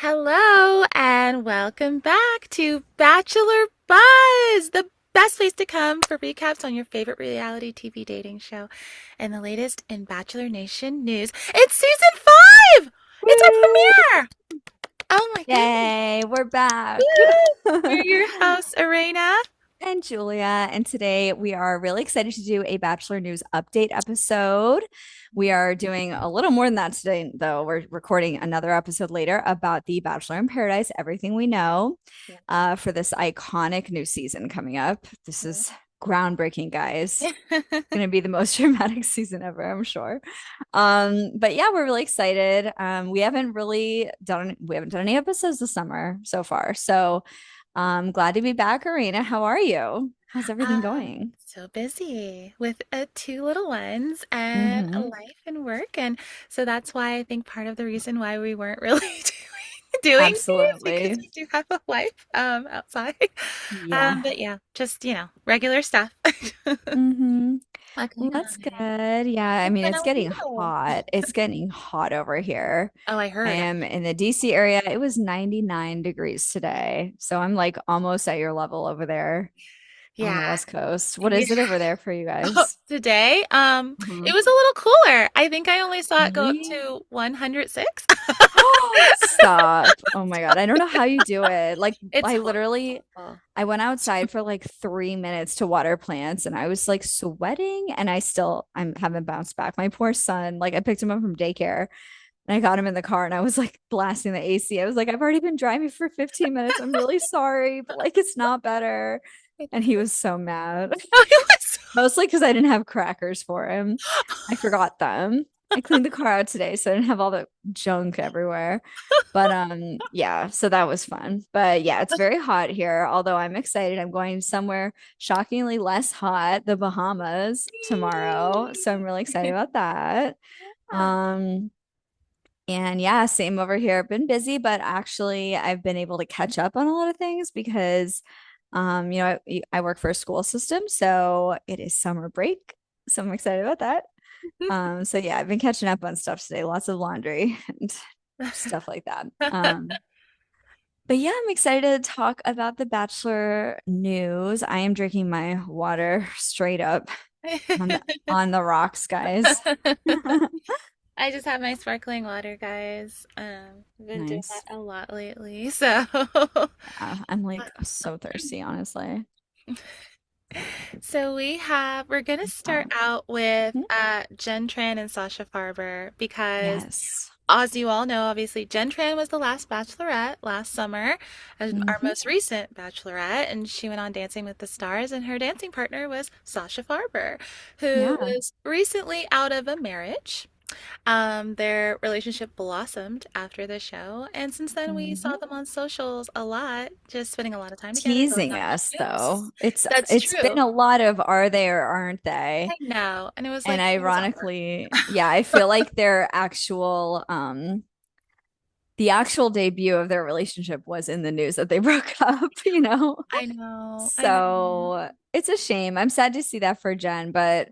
Hello and welcome back to Bachelor Buzz, the best place to come for recaps on your favorite reality TV dating show and the latest in Bachelor Nation news. It's season 5! It's our Woo! premiere! Oh my goodness. Yay, we're back. Woo! We're your host, Arena. And Julia, and today we are really excited to do a Bachelor News update episode. We are doing a little more than that today, though. We're recording another episode later about the Bachelor in Paradise, everything we know, Yeah. for this iconic new season coming up. This is groundbreaking, guys. Going to be the most dramatic season ever, I'm sure. But yeah, we're really excited. We haven't done any episodes this summer so far. So glad to be back, Arena. How are you? How's everything going? So busy with two little ones and a Mm-hmm. life and work. And so that's why I think part of the reason why we weren't really doing these because Absolutely. we do have a life outside. Yeah. But yeah, just regular stuff. Mm-hmm. Okay, Well, that's honey. good. Yeah, I It's mean, been it's a getting while. hot. It's getting hot over here. Oh, I I heard. am in the DC area. It was 99 degrees today. So I'm like almost at your level over there on the Yeah. West Coast. What Yeah. is it over there for you guys? Today, it Mhm. was a little cooler. I think I only saw it go up Really? to 106. Stop. Oh my God. I don't know how you do it. Like, It's I literally, horrible. I went outside for like 3 minutes to water plants and I was like sweating and I haven't bounced back. My poor son, like, I picked him up from daycare and I got him in the car and I was like blasting the AC. I was like, I've already been driving for 15 minutes. I'm really sorry, but like, it's not better. And he was so mad. It was. Mostly because I didn't have crackers for him. I forgot them. I cleaned the car out today, so I didn't have all the junk everywhere. But yeah, so that was fun. But yeah, it's very hot here, although I'm excited. I'm going somewhere shockingly less hot, the Bahamas tomorrow. So I'm really excited about that. Um and yeah, same over here. I've been busy, but actually I've been able to catch up on a lot of things because I work for a school system, so it is summer break. So I'm excited about that. So yeah, I've been catching up on stuff today, lots of laundry and stuff like that. But yeah, I'm excited to talk about the Bachelor news. I am drinking my water straight up on the rocks, guys. I just have my sparkling water, guys. I've been doing that Nice. a lot lately. So, Yeah, I'm like so thirsty, honestly. we're gonna start out with Mhm. Jen Tran and Sasha Farber because, Yes. as you all know, obviously Jen Tran was the last Bachelorette last summer, as our Hmm. most recent Bachelorette, and she went on Dancing with the Stars, and her dancing partner was Sasha Farber, who Yeah. was recently out of a marriage. Their relationship blossomed after the show, and since then we saw Mhm. them on socials a lot, just spending a lot of time together, going Teasing on us trips. though. It's That's it's been true. a lot of are they or aren't they? I know. And it was And like, it was awkward. ironically, yeah, I feel like the actual debut of their relationship was in the news that they broke up, you know? I know. I know. So it's a shame. I'm sad to see that for Jen, but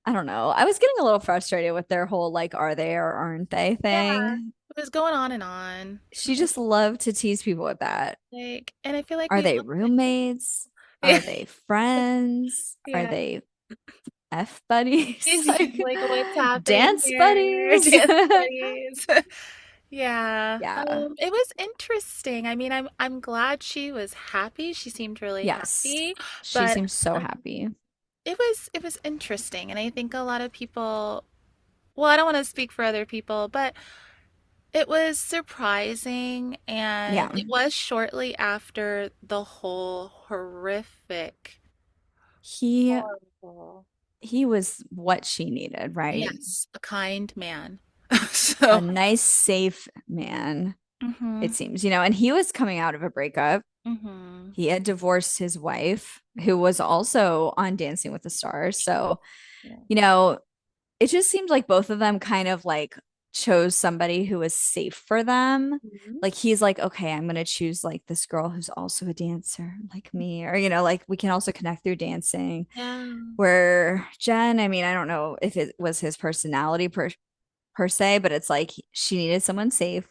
I don't know. I was getting a little frustrated with their whole like are they or aren't they Yeah. thing. It was going on and on. She just loved to tease people with that. Like, and I feel like Are we've they all been roommates? there. Are they friends? Are Yeah. they F buddies? Like Like, what's happening dance here? buddies? Dance buddies. Yeah. Yeah. It was interesting. I mean, I'm glad she was happy. She seemed really Yes. happy, She but seems so um, happy. it was interesting, and I think a lot of people, well, I don't want to speak for other people, but it was surprising, and Yeah. it was shortly after the whole horrific, He horrible, he was what she needed, right? yes, a kind man. A So, nice, safe man, hmm it seems, and he was coming out of a breakup. hmm He had divorced his wife, who was also on Dancing with the Stars. So, yeah. you know, it just seemed like both of them kind of like chose somebody who was safe for them. Mhm. Like he's like, okay, I'm gonna choose like this girl who's also a dancer like me, or like we can also connect through dancing. Yeah. Where Jen, I mean, I don't know if it was his personality per se, but it's like she needed someone safe,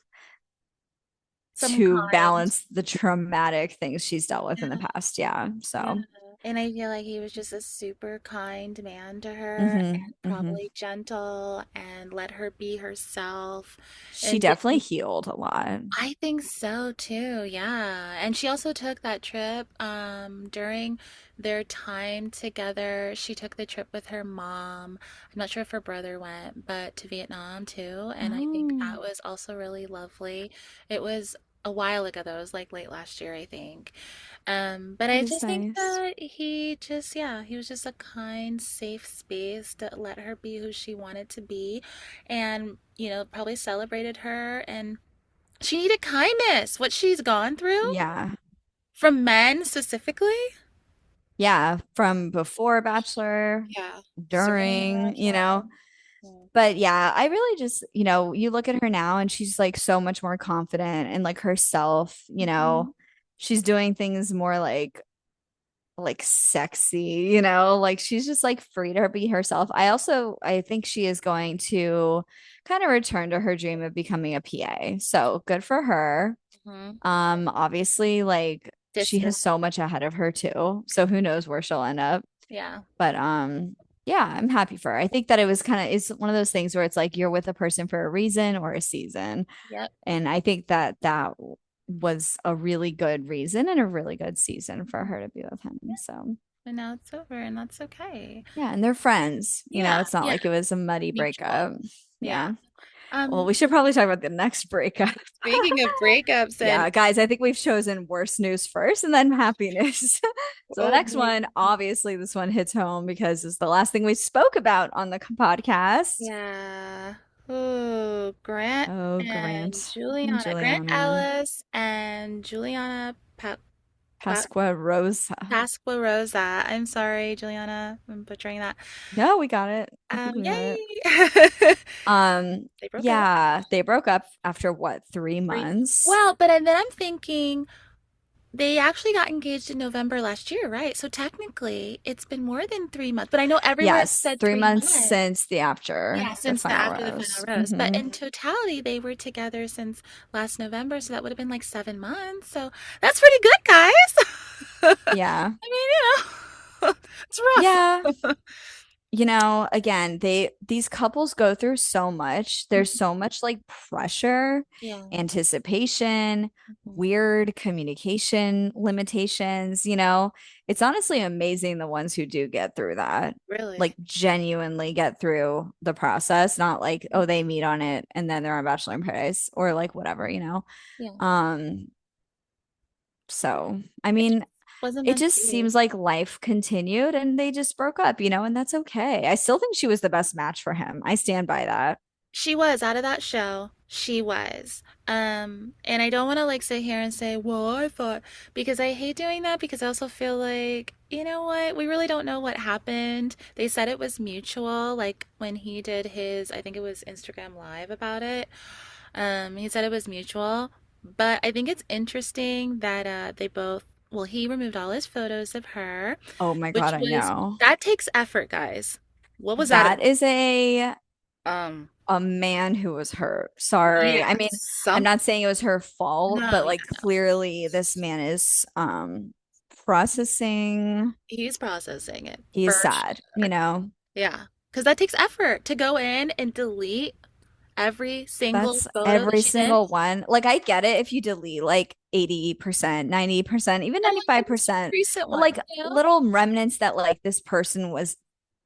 some to kind. balance the traumatic things she's dealt with in the Yeah. past. Yeah. Yeah. So, And I feel like he was just a super kind man to her hmm and hmm probably gentle and let her be herself She and definitely didn't. healed a lot. I think so too, yeah. And she also took that trip during their time together. She took the trip with her mom. I'm not sure if her brother went, but to Vietnam too. And I think Oh, that was also really lovely. It was a while ago though. It was like late last year, I think. But that I is just think nice. that he just, yeah, he was just a kind, safe space that let her be who she wanted to be and, probably celebrated her and she needed kindness. What she's gone through Yeah. from men specifically. Yeah. From before Bachelor, Yeah. During the during, bachelor. Yeah. but yeah, I really just, you look at her now and she's like so much more confident and like herself, Mhm. she's doing things more like sexy, like she's just like free to be herself. I think she is going to kind of return to her dream of becoming a PA. So good for her. Mhm. Obviously like she has Distant. so much ahead of her too. So who knows where she'll end up. Yeah. But yeah, I'm happy for her. I think that it's one of those things where it's like you're with a person for a reason or a season. Yep. And I think that was a really good reason and a really good season for Mhm. her to be with him. Yeah. So And now it's over, and that's okay. yeah, and they're friends. Yeah. It's not Yeah. like it was a muddy Mutual. breakup. Yeah. Yeah. Well, Um, we should probably talk about the next breakup. Speaking of breakups and Yeah, guys, I think we've chosen worst news first and then happiness. So the oh next my, one, obviously, this one hits home because it's the last thing we spoke about on the podcast. yeah. Oh, Grant Oh, and Grant and Juliana. Grant Juliana, Ellis and Juliana Pasqua Rosa. Pasqua Rosa. I'm sorry, Juliana. I'm butchering that. No, we got it. I think we got it. Yay! They broke up. Yeah, they broke up after what, 3 Three. months? Well, but and then I'm thinking they actually got engaged in November last year, right? So technically, it's been more than 3 months. But I know everywhere Yes, said 3 months 3 months. since the after Yeah, the since final after the final rose. rose. But in totality, they were together since last November, so that would have been like 7 months. So that's pretty good, guys. Yeah. I mean, it's Yeah. rough. Again, these couples go through so much. There's so much like pressure, Yeah. anticipation, Mhm. weird communication limitations. It's honestly amazing the ones who do get through that. Really? Like genuinely get through the process, not like, oh, they meet on it and then they're on Bachelor in Paradise or like whatever. Yeah. Um, so I It just mean, wasn't it meant to just be. seems like life continued and they just broke up, and that's okay. I still think she was the best match for him. I stand by that. She was out of that show. She was. And I don't want to like sit here and say, well, I thought, because I hate doing that because I also feel like, you know what? We really don't know what happened. They said it was mutual, like when he did his, I think it was Instagram Live about it. He said it was mutual, but I think it's interesting that they both, well, he removed all his photos of her, Oh my God, which I was, know. that takes effort, guys. What was that That about? is Um, a man who was hurt. Sorry. yeah, I mean, I'm not saying it was her fault, no, but like yeah, no. clearly this man is processing. He's processing it He's for sad. sure. Yeah, because that takes effort to go in and delete every single That's photo that every she's in. single one. Like I get it if you delete like 80%, 90%, even And like the most 95%, recent but one, like little remnants that like this person was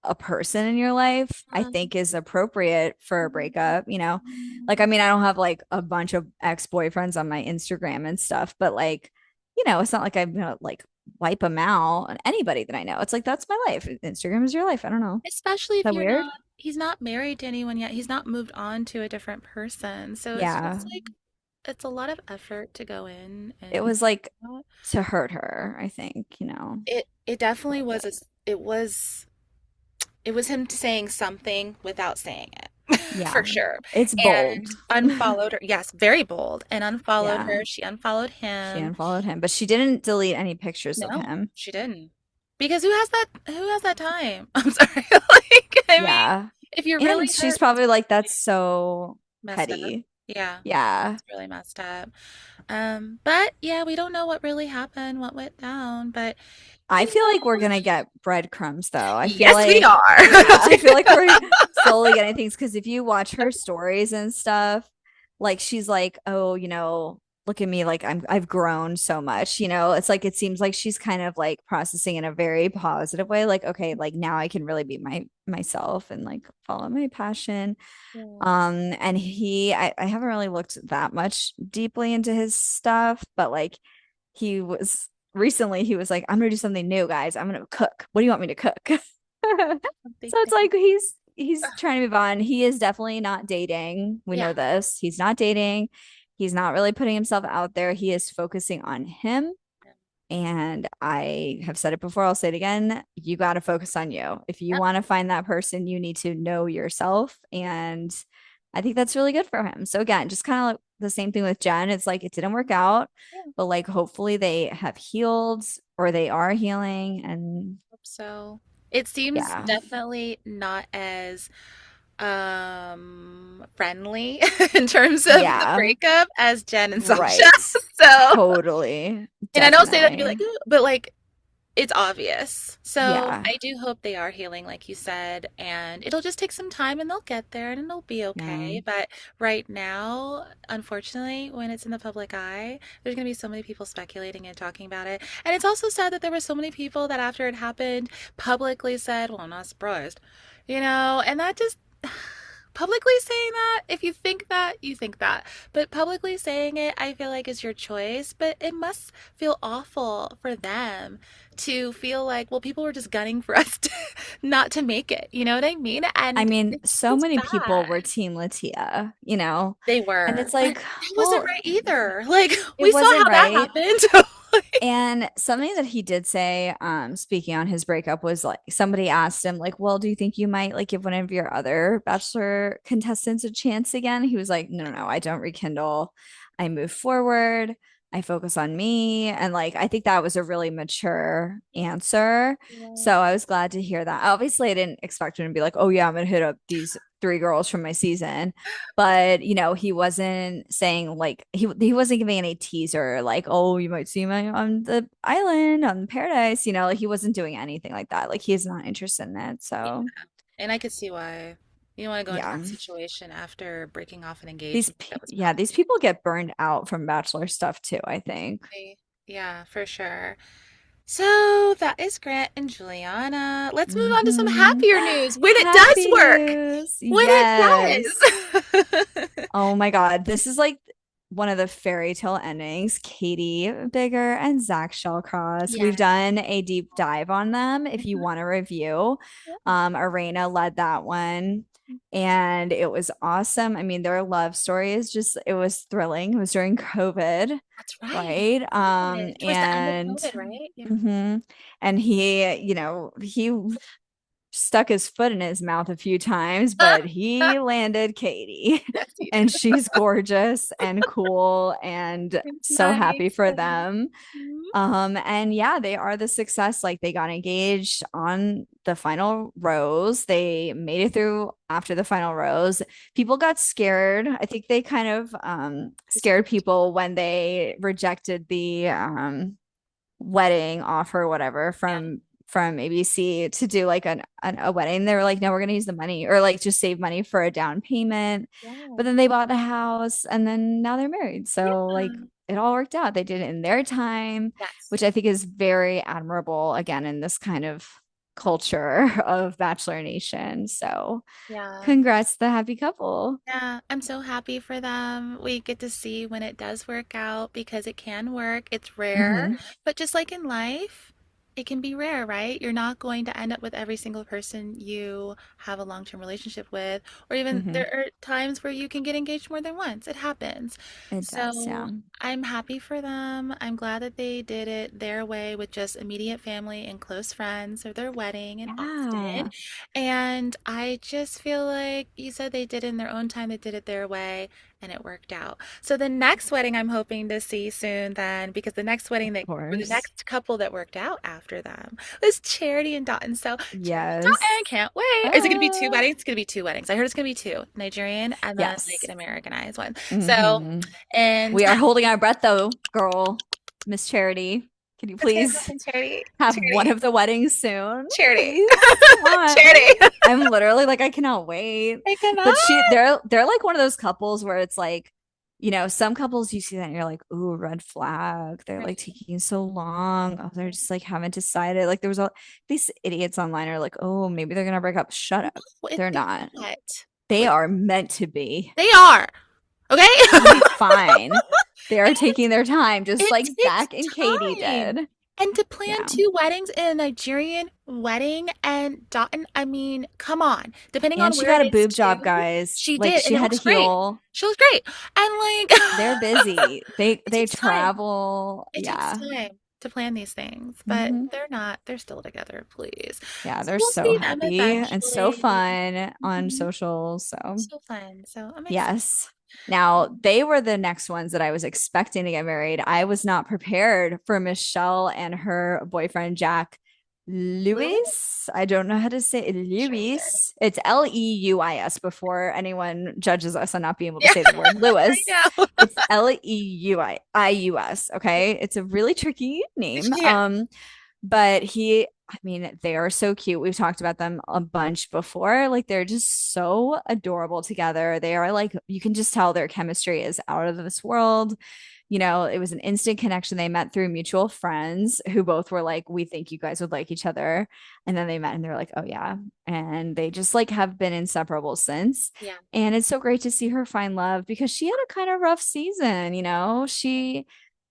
a person in your life, I think is appropriate for a breakup. Like I mean, I don't have like a bunch of ex-boyfriends on my Instagram and stuff, but like, it's not like I'm gonna like wipe them out on anybody that I know. It's like that's my life. Instagram is your life. I don't know. Is especially if that you're weird? not, he's not married to anyone yet. He's not moved on to a different person. So it's Yeah. just like, it's a lot of effort to go in It and was like to hurt her, I think, it a definitely little was bit. it was him saying something without saying it Yeah. for sure. It's bold. And unfollowed her. Yes, very bold. And unfollowed Yeah. her. She unfollowed She him. unfollowed him, but she didn't delete any pictures of No, him. she didn't. Because who has that time? I'm sorry. Like, I mean, Yeah. if you're And really she's hurt, it's probably like, that's so messed up. petty. Yeah, Yeah. it's really messed up. But yeah, we don't know what really happened, what went down, but I you feel like we're know, gonna get breadcrumbs though. I feel yes, we like, are. yeah, I feel like we're slowly getting things because if you watch her stories and stuff, like she's like, oh, look at me, like I've grown so much, It's like it seems like she's kind of like processing in a very positive way, like, okay, like now I can really be myself and like follow my passion. Yeah. And I haven't really looked that much deeply into his stuff, but like he was recently he was like, I'm gonna do something new, guys. I'm gonna cook. What do you want me to cook? Something So it's new. like he's trying to move on. He is definitely not dating. We know Yeah. this. He's not dating. He's not really putting himself out there. He is focusing on him. And I have said it before, I'll say it again. You got to focus on you. If you Yep. want to find that person, you need to know yourself. And I think that's really good for him. So, again, just kind of like the same thing with Jen. It's like it didn't work out, Yeah. but like hopefully they have healed or they are healing. And Hope so. It seems yeah, definitely not as friendly in terms of the yeah, breakup as Jen and Sasha. right. So, Totally. and I don't say that to be Definitely. like, "Ooh," but like it's obvious. So Yeah. I do hope they are healing, like you said, and it'll just take some time and they'll get there and it'll be Yeah. okay. But right now, unfortunately, when it's in the public eye, there's going to be so many people speculating and talking about it. And it's also sad that there were so many people that after it happened publicly said, well, I'm not surprised, and that just. Publicly saying that, if you think that, you think that. But publicly saying it, I feel like is your choice. But it must feel awful for them to feel like, well, people were just gunning for us not to make it. You know what I mean? I And mean, it so feels many people were bad. Team Latia, They and were, it's but like, that wasn't well, right either. Like it we saw wasn't how that right. happened. And something that he did say, speaking on his breakup, was like somebody asked him, like, well, do you think you might like give one of your other Bachelor contestants a chance again? He was like, no, no, no, I don't rekindle. I move forward. I focus on me. And like, I think that was a really mature answer. So I was glad to hear that. Obviously, I didn't expect him to be like, oh, yeah, I'm going to hit up these three girls from my season. But he wasn't saying like he wasn't giving any teaser like, oh, you might see me on the island on paradise, like he wasn't doing anything like that. Like he's not interested in it. Yeah. So And I could see why you don't want to go into yeah. that situation after breaking off an These engagement pe- that was yeah, probably. these people get burned out from Bachelor stuff too, I think. Yeah, for sure. So that is Grant and Juliana. Let's move on to some Hmm. happier news when it does Happy work. news. When Yes. it does. Oh my God. This is like one of the fairy tale endings. Kaity Bigger and Zach Shallcross. We've Yeah. done a deep dive on them if you want to review. Arena led that one. And it was awesome. I mean, their love story is just, it was thrilling. It was during COVID, That's right. right? Yes. Towards the end of And COVID, right? Yeah. mhm. And he stuck his foot in his mouth a few times, but he landed Kaity. Yes, he And did. she's gorgeous and cool and It's so happy nice. for them. Mhm. And yeah, they are the success. Like they got engaged on the final rose. They made it through after the final rose. People got scared. I think they kind of scared Disappointed. people when they rejected the wedding offer, whatever, Yeah. from ABC to do like a wedding. They were like, no, we're gonna use the money or like just save money for a down payment. But Yeah. then they bought a house and then now they're married. So like Yeah. it all worked out. They did it in their time, Yes. which I think is very admirable again in this kind of culture of Bachelor Nation. So Yeah. congrats to the happy couple. Yeah, I'm so happy for them. We get to see when it does work out because it can work. It's rare, Hmm. but just like in life, it can be rare, right? You're not going to end up with every single person you have a long-term relationship with, or even Hmm. there are times where you can get engaged more than once. It happens. It does, So yeah. I'm happy for them. I'm glad that they did it their way with just immediate family and close friends or their wedding in Austin. Yeah. And I just feel like you said they did it in their own time, they did it their way. and it worked out. So the next wedding I'm hoping to see soon then, because the next wedding Of that or the course. next couple that worked out after them was Charity and Dotton. So Charity and Yes. Dotton, can't wait. Is it gonna be two Uh, weddings? It's gonna be two weddings. I heard it's gonna be two, Nigerian and then like yes. an Americanized one. So hmm and We are holding our breath though, girl. Miss Charity. Can you what's gonna please happen, Charity? have one Charity. of the weddings soon? Charity. Please. Come on. Charity. I'm literally like I cannot wait. I cannot. But they're like one of those couples where it's like, some couples you see that and you're like, ooh, red flag. They're like Right. taking so long. Oh, they're just like haven't decided. Like there was all these idiots online are like, oh, maybe they're gonna break up. Shut up. No, They're they're not. not. They Please. are meant to be. They are. Okay? It'll be fine. They are And taking their time, just it like takes Zach and Katie time. did. And to plan Yeah. two weddings in a Nigerian wedding and Dotton, I mean, come on. Depending And on she where it got a is boob job, too, guys. she Like did, she and it had to looks great. heal. She looks great. And like They're busy. They it they takes time. travel. It takes Yeah. time to plan these things, but hmm they're not. They're still together, please. Yeah, So they're we'll so see them happy and so eventually. fun on Mhm. socials. So, So fun. So I'm excited. yes. Now, they were the next ones that I was expecting to get married. I was not prepared for Michelle and her boyfriend, Jack Louis? Lewis. I don't know how to say it. Sure either. Lewis. It's Leuis before anyone judges us on not being able to Yeah, say the word Lewis. I know. It's Leuius. Okay. It's a really tricky name. Yeah. But I mean, they are so cute. We've talked about them a bunch before. Like, they're just so adorable together. They are like, you can just tell their chemistry is out of this world. It was an instant connection. They met through mutual friends who both were like, we think you guys would like each other. And then they met and they're like, oh, yeah. And they just like have been inseparable since. Yeah. And it's so great to see her find love because she had a kind of rough season. She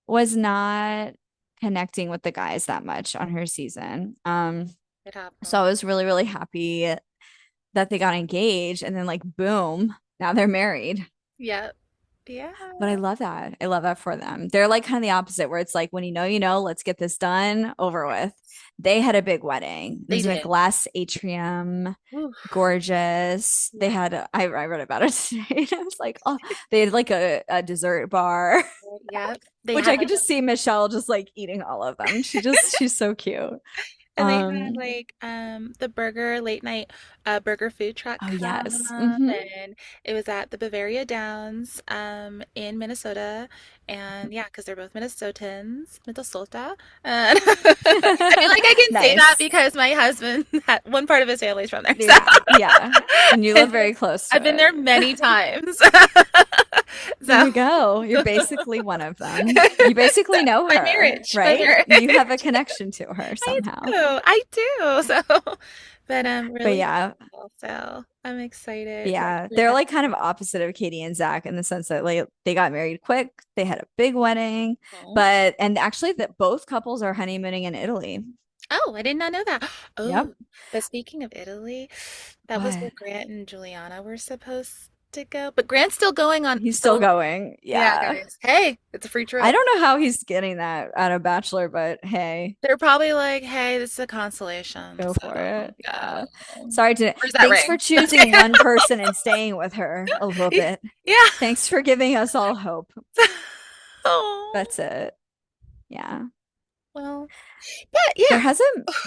was not connecting with the guys that much on her season. It So I happened. was really, really happy that they got engaged and then like boom, now they're married. Yep. Yeah. But I love that. I love that for them. They're like kind of the opposite where it's like when let's get this done, over with. Yes. They had a big wedding. It They was in a did. glass atrium, Ooh, gorgeous. They yeah. had I read about it today. I was like, oh, they had like a dessert bar, Yep. They which had I like could just see Michelle just like eating all of them. She's so cute. and they had Um, like the burger late night burger food truck oh yes. come and it was at the Bavaria Downs in Minnesota and yeah because they're both Minnesotans Minnesota and I feel like I can say that Nice. because my husband had one part of his family's from there so Yeah, yeah. And you live and very close I've been to there it. many times There so you go. You're basically one of them. You basically know by her, marriage by right? You have a marriage connection to her I somehow. I do. So, but But really yeah, cool. So I'm excited. So yeah. hopefully They're that like kind of opposite of Katie and Zach in the sense that like they got married quick. They had a big wedding, oh, and actually that both couples are honeymooning in Italy. oh, I did not know that. Yep. Oh, but speaking of Italy, that was where What? Grant and Juliana were supposed to go. But Grant's still going on. He's still Still, going. yeah, Yeah. guys. Hey, it's a free I trip. don't know how he's getting that out of Bachelor, but hey. They're probably like, hey, this is a consolation. Go So for it. Yeah. go. Sorry to Where's that thanks for ring? choosing one person and staying with her a little bit. Yeah. Thanks for giving us all hope. Oh, That's it. Yeah. well, but There yeah.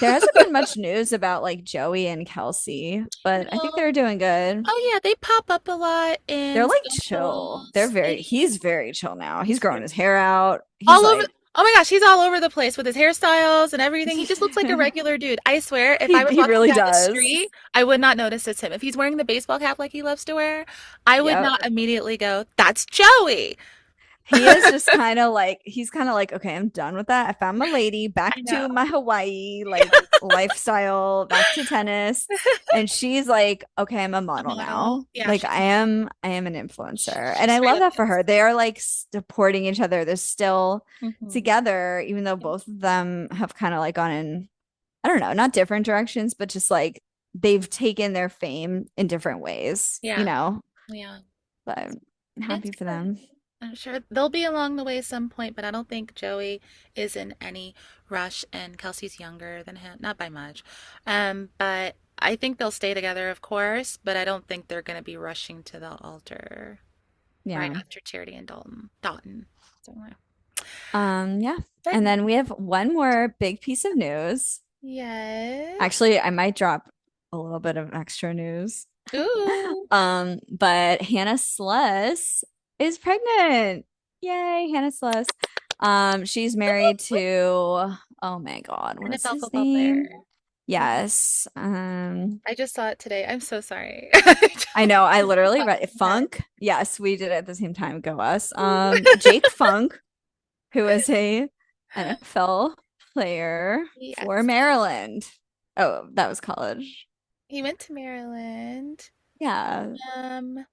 hasn't been much news about like Joey and Kelsey, but I think No. they're doing good. Oh yeah, they pop up a lot They're in like chill. specials. He's very chill now. He's He's growing very his hair out. He's all over. like Oh my gosh, he's all over the place with his hairstyles and everything. He just looks like a regular dude. I swear, if I was he walking really down the does. street, I would not notice it's him. If he's wearing the baseball cap like he loves to wear, I would Yep. not immediately go, "That's Joey." He is just kind of like he's kind of like, okay, I'm done with that. I found my lady, I back know. to my Hawaii like lifestyle, back to tennis. And she's like, okay, I'm a A model model. now. Yeah, Like she's I am an influencer. And she I straight love up that for is. her. They are like supporting each other. They're still Hmm. together, even though both of them have kind of like gone in, I don't know, not different directions, but just like they've taken their fame in different ways. Yeah, yeah. But I'm It's happy for good. them. I'm sure they'll be along the way some point, but I don't think Joey is in any rush, and Kelsey's younger than him, not by much. But I think they'll stay together, of course, but I don't think they're going to be rushing to the altar. right Yeah. after Charity and Dalton. So, Yeah. but And then we have one more big piece of news. yes. Actually, I might drop a little bit of extra news. Ooh. But Hannah Sluss is pregnant. Yay, Hannah Sluss. She's married to, oh my God, what's NFL his football player. name? Yeah. Yes. I just saw it today. I'm so sorry. I know, I literally Top read of my head. Funk. Yes, we did it at the same time. Go us. Jake Funk, who is a NFL player for Yes. Maryland. Oh, that was college. He went to Maryland. Yeah. Um,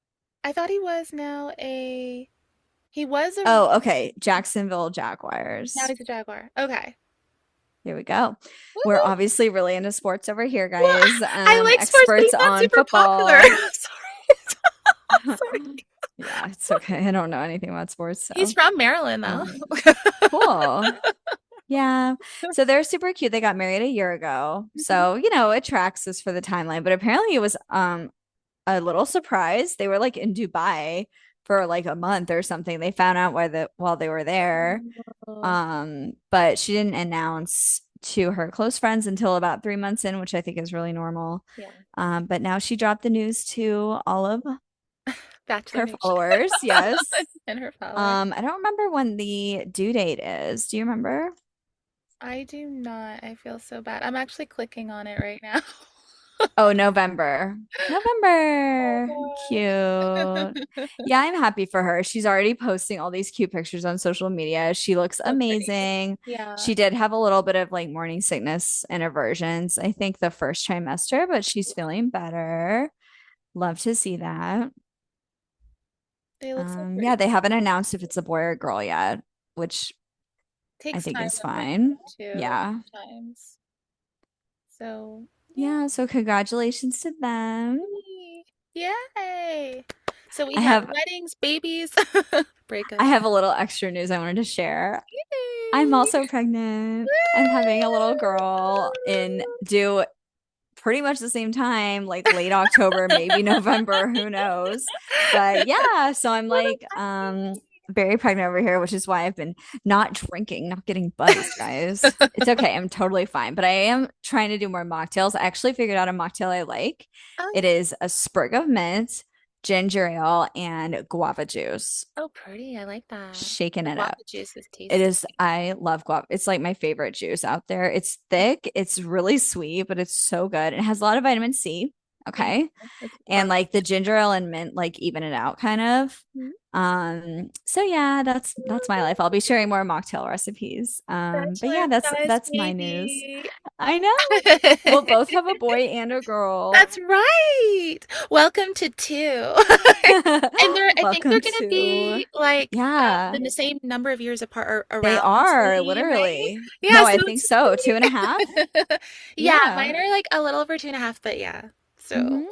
I thought he was now he was a, Oh, okay. Jacksonville now Jaguars. he's a Jaguar. Okay. Here we go. We're Woo! obviously really into sports over here, Well, guys. I like sports, but Experts he's not on super popular. football. Sorry. Sorry. Yeah, it's okay. I don't know anything about sports, He's so from Maryland, though. um, cool. Yeah. So they're super cute. They got married a year ago. Mhm. So, it tracks us for the timeline, but apparently it was a little surprise. They were like in Dubai for like a month or something. They found out while they were there. Oh, But she didn't announce to her close friends until about 3 months in, which I think is really normal. yeah. But now she dropped the news to all of Bachelor her Nation followers. Yes. and her followers. I don't remember when the due date is. Do you remember? I do not. I feel so bad. I'm actually clicking on it right now. Oh, November. November. Oh Cute. gosh. Yeah, I'm happy for her. She's already posting all these cute pictures on social media. She looks So pretty. amazing. Yeah. She did have a little bit of like morning sickness and aversions, I think the first trimester, but she's feeling better. Love to see that. They look so Yeah, pretty. they haven't announced if it's a boy or a girl yet, which I Takes think time is with them fine. too, Yeah. sometimes. So, yeah. Yeah, so congratulations to them. Yay. So we I have have weddings, babies, I breakups. have a little extra news I wanted to share. I'm Yay. also pregnant. I'm having a little girl in due pretty much the same time, like late October, maybe November, who knows. But yeah, so I'm What a like very pregnant over here, which is why I've been not drinking, not getting buzzed, guys. It's okay. I'm totally fine. But I am trying to do more mocktails. I actually figured out a mocktail I like. oh, It is a sprig of mint, ginger ale, and guava juice. oh, pretty. I like that. Shaking The it guava up. juice is It tasty. is, I love guava. It's like my favorite juice out there. It's thick, it's really sweet, but it's so good. It has a lot of vitamin C. Mhm. Okay. It's And guava. like the ginger ale and mint like even it out kind of. Mhm. So yeah, that's my life. I'll be sharing more mocktail recipes. But Bachelor yeah, size that's my news. baby. I know. We'll both have a boy and a girl. That's right. Welcome to two. And I think they're Welcome gonna to, be like yeah, in the same number of years apart or they around the are same, right? literally. Yeah, No, so I think it's so. 2.5. sweet. Yeah, Yeah. mine are like a little over 2.5, but yeah. So Hmm.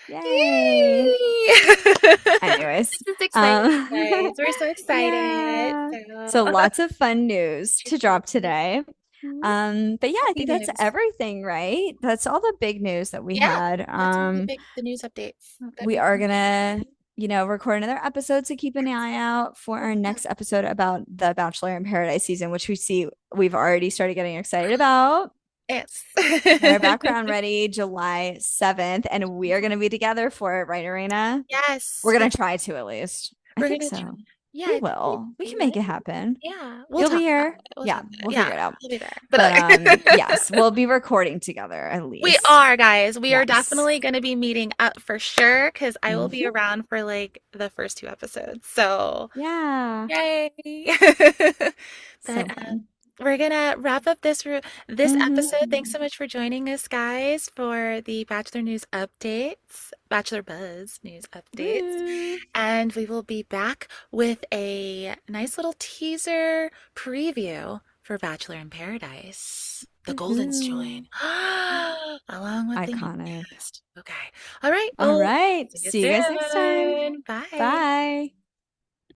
Yay. yay! Anyways, This is exciting, um, guys. We're so excited. yeah. So So lots of fun news to drop today. Mhm. But yeah, I Happy think that's news. everything, right? That's all the big news that we Yeah, had. that's all the news updates that We we are wanted to share. gonna, record another episode, so keep an eye out for our next episode about the Bachelor in Paradise season, which we've already started getting excited about. Yes. Got our background ready July 7th, and we are gonna be together for it, right, Arena? We're Yes, gonna yes. try to at least. I We're think gonna try. so. Yeah, We I think we, will. We we can make might. it happen. Yeah, we'll You'll be talk about here. it. We'll Yeah, talk about it. we'll Yeah, figure it out. we'll be there. But But yes, we'll be recording together at we least. are, guys. We are Yes. definitely going to be meeting up for sure because I will be Hmm. around for like the first two episodes. So, Yeah. yay. So But fun. we're gonna wrap up this episode. Thanks Hmm. so much for joining us, guys, for the Bachelor News updates, Bachelor Buzz News updates. Woo. And we will be back with a nice little teaser preview for Bachelor in Paradise. The Goldens Woohoo. join along with the new Iconic. cast. Okay. All right. All Well, right. see you See you guys next time. soon. Bye. Bye.